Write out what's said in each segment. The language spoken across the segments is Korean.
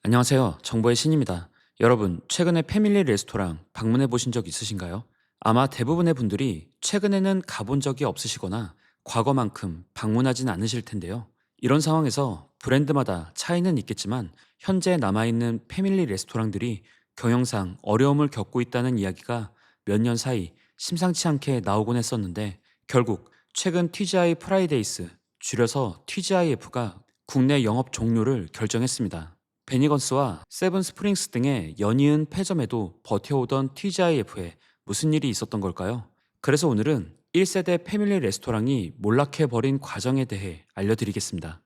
안녕하세요. 정보의 신입니다. 여러분, 최근에 패밀리 레스토랑 방문해 보신 적 있으신가요? 아마 대부분의 분들이 최근에는 가본 적이 없으시거나 과거만큼 방문하진 않으실 텐데요. 이런 상황에서 브랜드마다 차이는 있겠지만 현재 남아있는 패밀리 레스토랑들이 경영상 어려움을 겪고 있다는 이야기가 몇 년 사이 심상치 않게 나오곤 했었는데 결국 최근 TGI 프라이데이스, 줄여서 TGIF가 국내 영업 종료를 결정했습니다. 베니건스와 세븐 스프링스 등의 연이은 패점에도 버텨오던 TGIF에 무슨 일이 있었던 걸까요? 그래서 오늘은 1세대 패밀리 레스토랑이 몰락해버린 과정에 대해 알려드리겠습니다.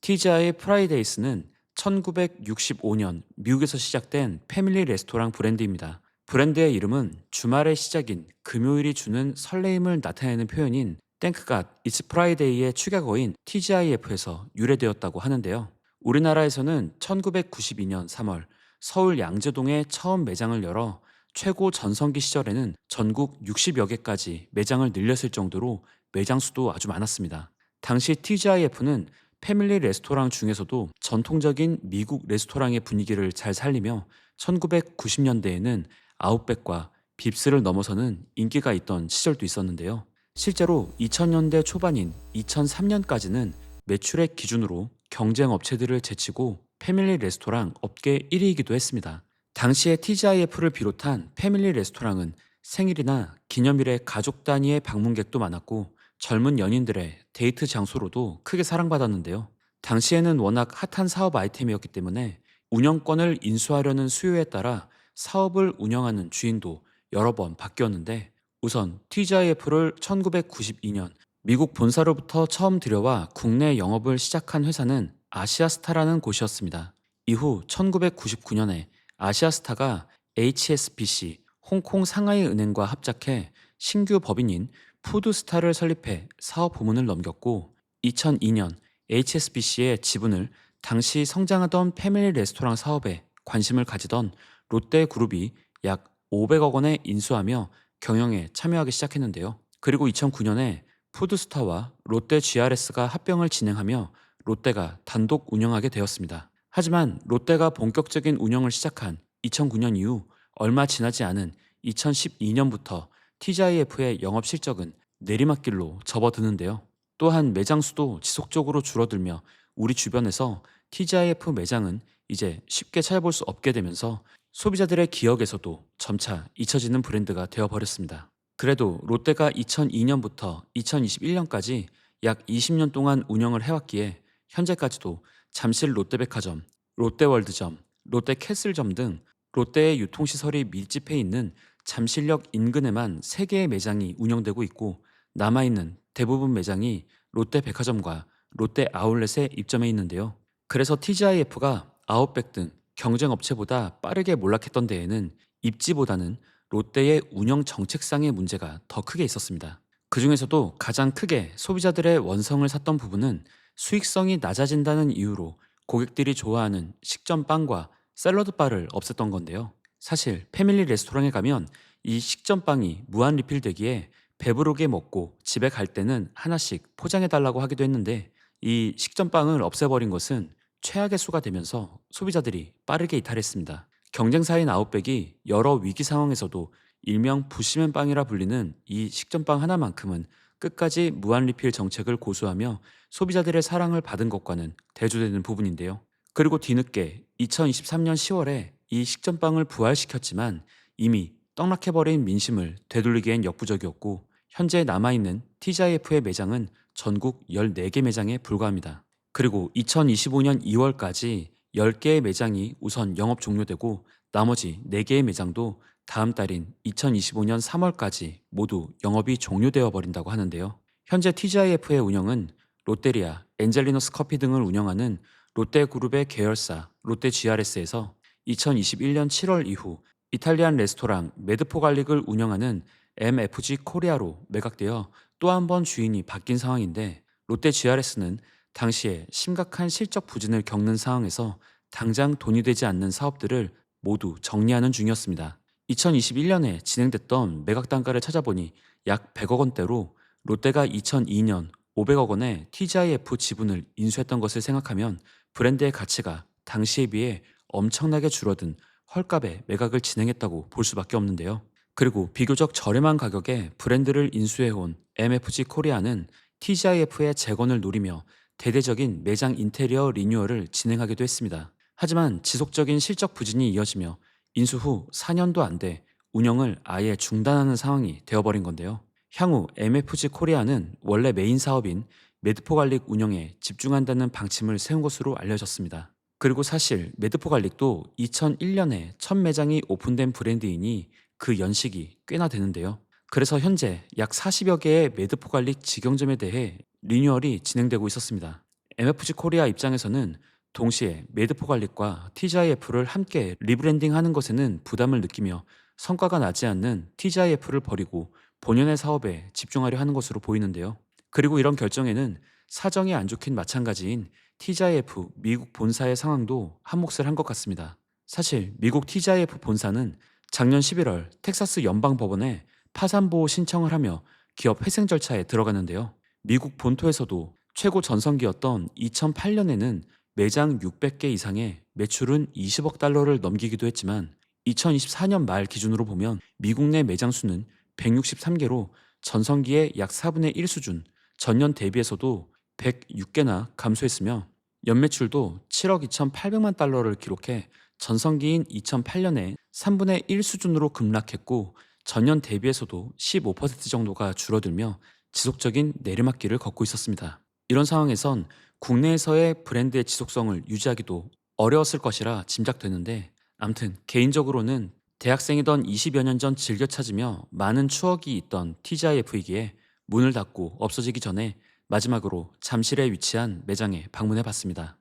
TGI 프라이데이스는 1965년 미국에서 시작된 패밀리 레스토랑 브랜드입니다. 브랜드의 이름은 주말의 시작인 금요일이 주는 설레임을 나타내는 표현인 Thank God It's Friday의 축약어인 TGIF에서 유래되었다고 하는데요. 우리나라에서는 1992년 3월 서울 양재동에 처음 매장을 열어 최고 전성기 시절에는 전국 60여 개까지 매장을 늘렸을 정도로 매장 수도 아주 많았습니다. 당시 TGIF는 패밀리 레스토랑 중에서도 전통적인 미국 레스토랑의 분위기를 잘 살리며 1990년대에는 아웃백과 빕스를 넘어서는 인기가 있던 시절도 있었는데요. 실제로 2000년대 초반인 2003년까지는 매출액 기준으로 경쟁 업체들을 제치고 패밀리 레스토랑 업계 1위이기도 했습니다. 당시에 TGIF를 비롯한 패밀리 레스토랑은 생일이나 기념일에 가족 단위의 방문객도 많았고 젊은 연인들의 데이트 장소로도 크게 사랑받았는데요. 당시에는 워낙 핫한 사업 아이템이었기 때문에 운영권을 인수하려는 수요에 따라 사업을 운영하는 주인도 여러 번 바뀌었는데 우선 TGIF를 1992년 미국 본사로부터 처음 들여와 국내 영업을 시작한 회사는 아시아스타라는 곳이었습니다. 이후 1999년에 아시아스타가 HSBC, 홍콩 상하이은행과 합작해 신규 법인인 푸드스타를 설립해 사업 부문을 넘겼고 2002년 HSBC의 지분을 당시 성장하던 패밀리 레스토랑 사업에 관심을 가지던 롯데그룹이 약 500억 원에 인수하며 경영에 참여하기 시작했는데요. 그리고 2009년에 푸드스타와 롯데 GRS가 합병을 진행하며 롯데가 단독 운영하게 되었습니다. 하지만 롯데가 본격적인 운영을 시작한 2009년 이후 얼마 지나지 않은 2012년부터 TGIF의 영업 실적은 내리막길로 접어드는데요. 또한 매장 수도 지속적으로 줄어들며 우리 주변에서 TGIF 매장은 이제 쉽게 찾아볼 수 없게 되면서 소비자들의 기억에서도 점차 잊혀지는 브랜드가 되어버렸습니다. 그래도 롯데가 2002년부터 2021년까지 약 20년 동안 운영을 해왔기에 현재까지도 잠실 롯데백화점, 롯데월드점, 롯데캐슬점 등 롯데의 유통시설이 밀집해 있는 잠실역 인근에만 3개의 매장이 운영되고 있고 남아있는 대부분 매장이 롯데백화점과 롯데 아울렛에 입점해 있는데요. 그래서 TGIF가 아웃백 등 경쟁 업체보다 빠르게 몰락했던 데에는 입지보다는 롯데의 운영 정책상의 문제가 더 크게 있었습니다. 그 중에서도 가장 크게 소비자들의 원성을 샀던 부분은 수익성이 낮아진다는 이유로 고객들이 좋아하는 식전빵과 샐러드바를 없앴던 건데요. 사실 패밀리 레스토랑에 가면 이 식전빵이 무한 리필되기에 배부르게 먹고 집에 갈 때는 하나씩 포장해 달라고 하기도 했는데 이 식전빵을 없애버린 것은 최악의 수가 되면서 소비자들이 빠르게 이탈했습니다. 경쟁사인 아웃백이 여러 위기 상황에서도 일명 부시맨 빵이라 불리는 이 식전빵 하나만큼은 끝까지 무한 리필 정책을 고수하며 소비자들의 사랑을 받은 것과는 대조되는 부분인데요. 그리고 뒤늦게 2023년 10월에 이 식전빵을 부활시켰지만 이미 떡락해버린 민심을 되돌리기엔 역부족이었고 현재 남아있는 TGIF의 매장은 전국 14개 매장에 불과합니다. 그리고 2025년 2월까지 10개의 매장이 우선 영업 종료되고 나머지 4개의 매장도 다음 달인 2025년 3월까지 모두 영업이 종료되어 버린다고 하는데요. 현재 TGIF의 운영은 롯데리아, 엔젤리너스 커피 등을 운영하는 롯데그룹의 계열사 롯데 GRS에서 2021년 7월 이후 이탈리안 레스토랑 메드포갈릭을 운영하는 MFG 코리아로 매각되어 또 한 번 주인이 바뀐 상황인데 롯데 GRS는 당시에 심각한 실적 부진을 겪는 상황에서 당장 돈이 되지 않는 사업들을 모두 정리하는 중이었습니다. 2021년에 진행됐던 매각 단가를 찾아보니 약 100억 원대로 롯데가 2002년 500억 원에 TGIF 지분을 인수했던 것을 생각하면 브랜드의 가치가 당시에 비해 엄청나게 줄어든 헐값에 매각을 진행했다고 볼 수밖에 없는데요. 그리고 비교적 저렴한 가격에 브랜드를 인수해온 MFG 코리아는 TGIF의 재건을 노리며 대대적인 매장 인테리어 리뉴얼을 진행하기도 했습니다. 하지만 지속적인 실적 부진이 이어지며 인수 후 4년도 안 돼 운영을 아예 중단하는 상황이 되어버린 건데요. 향후 MFG 코리아는 원래 메인 사업인 매드포 갈릭 운영에 집중한다는 방침을 세운 것으로 알려졌습니다. 그리고 사실 매드포 갈릭도 2001년에 첫 매장이 오픈된 브랜드이니 그 연식이 꽤나 되는데요. 그래서 현재 약 40여 개의 매드포 갈릭 직영점에 대해 리뉴얼이 진행되고 있었습니다. MFG 코리아 입장에서는 동시에 매드포 갈릭과 TGIF를 함께 리브랜딩하는 것에는 부담을 느끼며 성과가 나지 않는 TGIF를 버리고 본연의 사업에 집중하려 하는 것으로 보이는데요. 그리고 이런 결정에는 사정이 안 좋긴 마찬가지인 TGIF 미국 본사의 상황도 한몫을 한 것 같습니다. 사실 미국 TGIF 본사는 작년 11월 텍사스 연방법원에 파산보호 신청을 하며 기업 회생 절차에 들어갔는데요. 미국 본토에서도 최고 전성기였던 2008년에는 매장 600개 이상의 매출은 20억 달러를 넘기기도 했지만 2024년 말 기준으로 보면 미국 내 매장 수는 163개로 전성기의 약 4분의 1 수준, 전년 대비해서도 106개나 감소했으며 연매출도 7억 2,800만 달러를 기록해 전성기인 2008년에 3분의 1 수준으로 급락했고 전년 대비해서도 15% 정도가 줄어들며 지속적인 내리막길을 걷고 있었습니다. 이런 상황에선 국내에서의 브랜드의 지속성을 유지하기도 어려웠을 것이라 짐작되는데 암튼 개인적으로는 대학생이던 20여 년 전 즐겨 찾으며 많은 추억이 있던 TGIF이기에 문을 닫고 없어지기 전에 마지막으로 잠실에 위치한 매장에 방문해 봤습니다.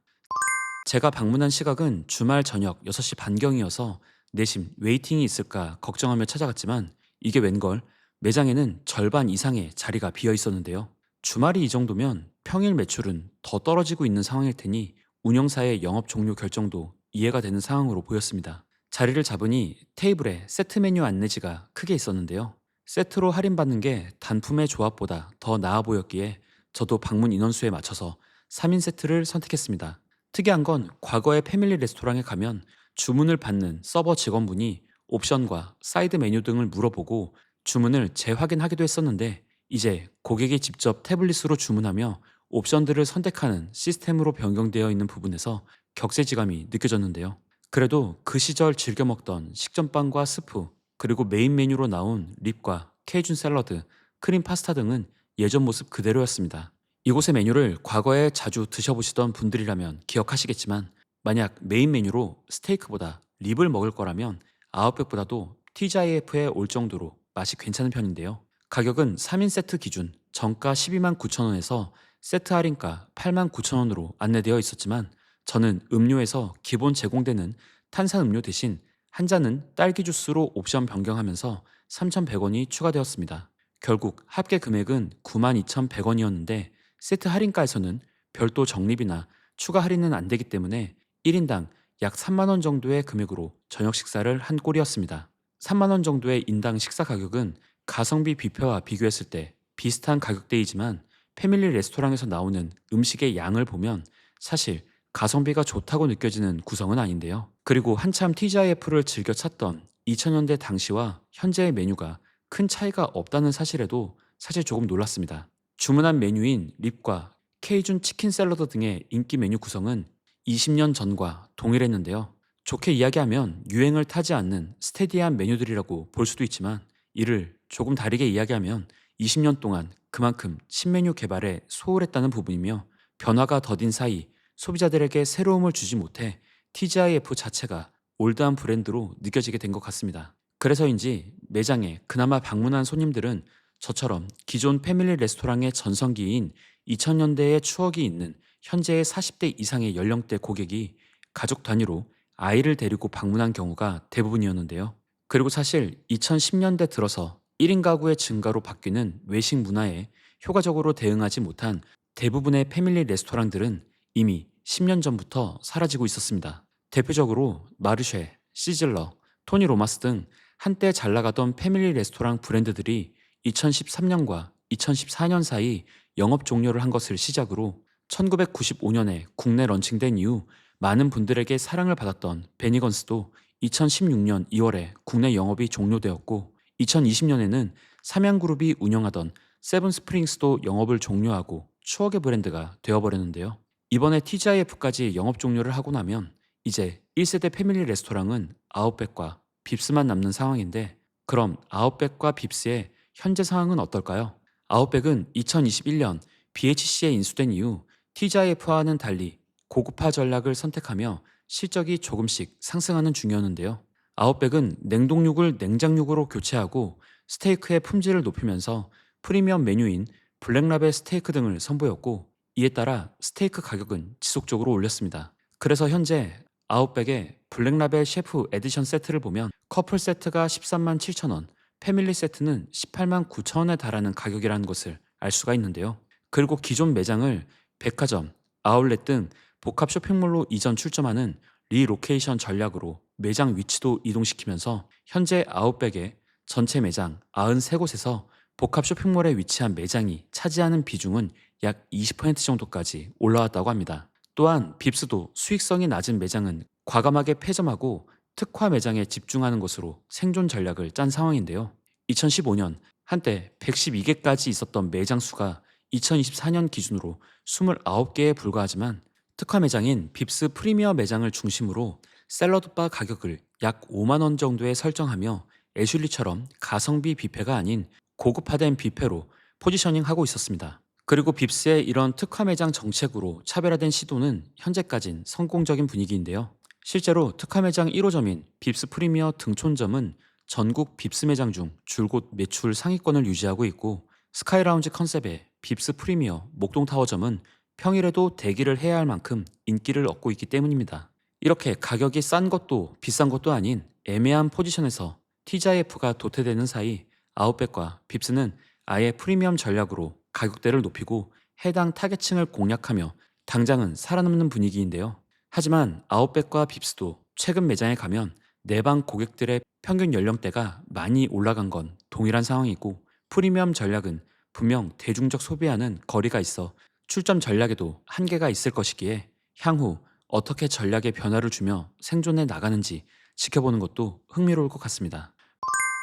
제가 방문한 시각은 주말 저녁 6시 반경이어서 내심 웨이팅이 있을까 걱정하며 찾아갔지만 이게 웬걸 매장에는 절반 이상의 자리가 비어 있었는데요. 주말이 이 정도면 평일 매출은 더 떨어지고 있는 상황일 테니 운영사의 영업 종료 결정도 이해가 되는 상황으로 보였습니다. 자리를 잡으니 테이블에 세트 메뉴 안내지가 크게 있었는데요. 세트로 할인받는 게 단품의 조합보다 더 나아 보였기에 저도 방문 인원수에 맞춰서 3인 세트를 선택했습니다. 특이한 건 과거의 패밀리 레스토랑에 가면 주문을 받는 서버 직원분이 옵션과 사이드 메뉴 등을 물어보고 주문을 재확인하기도 했었는데 이제 고객이 직접 태블릿으로 주문하며 옵션들을 선택하는 시스템으로 변경되어 있는 부분에서 격세지감이 느껴졌는데요. 그래도 그 시절 즐겨 먹던 식전빵과 스프, 그리고 메인 메뉴로 나온 립과 케이준 샐러드, 크림 파스타 등은 예전 모습 그대로였습니다. 이곳의 메뉴를 과거에 자주 드셔보시던 분들이라면 기억하시겠지만 만약 메인 메뉴로 스테이크보다 립을 먹을 거라면 아웃백보다도 TGIF에 올 정도로 맛이 괜찮은 편인데요. 가격은 3인 세트 기준 정가 12만 9천 원에서 세트 할인가 8만 9천 원으로 안내되어 있었지만 저는 음료에서 기본 제공되는 탄산음료 대신 한 잔은 딸기 주스로 옵션 변경하면서 3,100원이 추가되었습니다. 결국 합계 금액은 92,100원이었는데 세트 할인가에서는 별도 적립이나 추가 할인은 안 되기 때문에 1인당 약 3만 원 정도의 금액으로 저녁 식사를 한 꼴이었습니다. 3만 원 정도의 인당 식사 가격은 가성비 뷔페와 비교했을 때 비슷한 가격대이지만 패밀리 레스토랑에서 나오는 음식의 양을 보면 사실 가성비가 좋다고 느껴지는 구성은 아닌데요. 그리고 한참 TGIF를 즐겨 찾던 2000년대 당시와 현재의 메뉴가 큰 차이가 없다는 사실에도 사실 조금 놀랐습니다. 주문한 메뉴인 립과 케이준 치킨 샐러드 등의 인기 메뉴 구성은 20년 전과 동일했는데요. 좋게 이야기하면 유행을 타지 않는 스테디한 메뉴들이라고 볼 수도 있지만 이를 조금 다르게 이야기하면 20년 동안 그만큼 신메뉴 개발에 소홀했다는 부분이며 변화가 더딘 사이 소비자들에게 새로움을 주지 못해 TGIF 자체가 올드한 브랜드로 느껴지게 된 것 같습니다. 그래서인지 매장에 그나마 방문한 손님들은 저처럼 기존 패밀리 레스토랑의 전성기인 2000년대의 추억이 있는 현재의 40대 이상의 연령대 고객이 가족 단위로 아이를 데리고 방문한 경우가 대부분이었는데요. 그리고 사실 2010년대 들어서 1인 가구의 증가로 바뀌는 외식 문화에 효과적으로 대응하지 못한 대부분의 패밀리 레스토랑들은 이미 10년 전부터 사라지고 있었습니다. 대표적으로 마르쉐, 시즐러, 토니 로마스 등 한때 잘 나가던 패밀리 레스토랑 브랜드들이 2013년과 2014년 사이 영업 종료를 한 것을 시작으로 1995년에 국내 런칭된 이후 많은 분들에게 사랑을 받았던 베니건스도 2016년 2월에 국내 영업이 종료되었고 2020년에는 삼양그룹이 운영하던 세븐스프링스도 영업을 종료하고 추억의 브랜드가 되어버렸는데요. 이번에 TGIF까지 영업 종료를 하고 나면 이제 1세대 패밀리 레스토랑은 아웃백과 빕스만 남는 상황인데 그럼 아웃백과 빕스의 현재 상황은 어떨까요? 아웃백은 2021년 BHC에 인수된 이후 TGIF와는 달리 고급화 전략을 선택하며 실적이 조금씩 상승하는 중이었는데요. 아웃백은 냉동육을 냉장육으로 교체하고 스테이크의 품질을 높이면서 프리미엄 메뉴인 블랙라벨 스테이크 등을 선보였고 이에 따라 스테이크 가격은 지속적으로 올렸습니다. 그래서 현재 아웃백의 블랙라벨 셰프 에디션 세트를 보면 커플 세트가 13만 7천 원, 패밀리 세트는 18만 9천 원에 달하는 가격이라는 것을 알 수가 있는데요. 그리고 기존 매장을 백화점, 아울렛 등 복합 쇼핑몰로 이전 출점하는 리로케이션 전략으로 매장 위치도 이동시키면서 현재 아웃백의 전체 매장 93곳에서 복합 쇼핑몰에 위치한 매장이 차지하는 비중은 약 20% 정도까지 올라왔다고 합니다. 또한 빕스도 수익성이 낮은 매장은 과감하게 폐점하고 특화 매장에 집중하는 것으로 생존 전략을 짠 상황인데요. 2015년 한때 112개까지 있었던 매장 수가 2024년 기준으로 29개에 불과하지만 특화 매장인 빕스 프리미어 매장을 중심으로 샐러드바 가격을 약 5만 원 정도에 설정하며 애슐리처럼 가성비 뷔페가 아닌 고급화된 뷔페로 포지셔닝하고 있었습니다. 그리고 빕스의 이런 특화 매장 정책으로 차별화된 시도는 현재까진 성공적인 분위기인데요. 실제로 특화 매장 1호점인 빕스 프리미어 등촌점은 전국 빕스 매장 중 줄곧 매출 상위권을 유지하고 있고 스카이라운지 컨셉의 빕스 프리미어 목동타워점은 평일에도 대기를 해야 할 만큼 인기를 얻고 있기 때문입니다. 이렇게 가격이 싼 것도 비싼 것도 아닌 애매한 포지션에서 TGIF가 도태되는 사이 아웃백과 빕스는 아예 프리미엄 전략으로 가격대를 높이고 해당 타겟층을 공략하며 당장은 살아남는 분위기인데요. 하지만 아웃백과 빕스도 최근 매장에 가면 내방 고객들의 평균 연령대가 많이 올라간 건 동일한 상황이고 프리미엄 전략은 분명 대중적 소비와는 거리가 있어 출점 전략에도 한계가 있을 것이기에 향후 어떻게 전략에 변화를 주며 생존해 나가는지 지켜보는 것도 흥미로울 것 같습니다.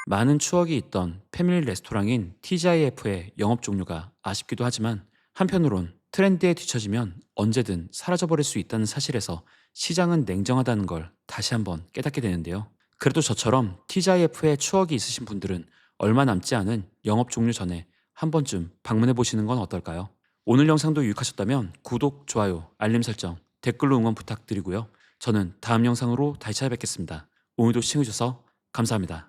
많은 추억이 있던 패밀리 레스토랑인 TGIF의 영업 종료가 아쉽기도 하지만 한편으론 트렌드에 뒤처지면 언제든 사라져버릴 수 있다는 사실에서 시장은 냉정하다는 걸 다시 한번 깨닫게 되는데요. 그래도 저처럼 TGIF의 추억이 있으신 분들은 얼마 남지 않은 영업 종료 전에 한 번쯤 방문해 보시는 건 어떨까요? 오늘 영상도 유익하셨다면 구독, 좋아요, 알림 설정, 댓글로 응원 부탁드리고요. 저는 다음 영상으로 다시 찾아뵙겠습니다. 오늘도 시청해주셔서 감사합니다.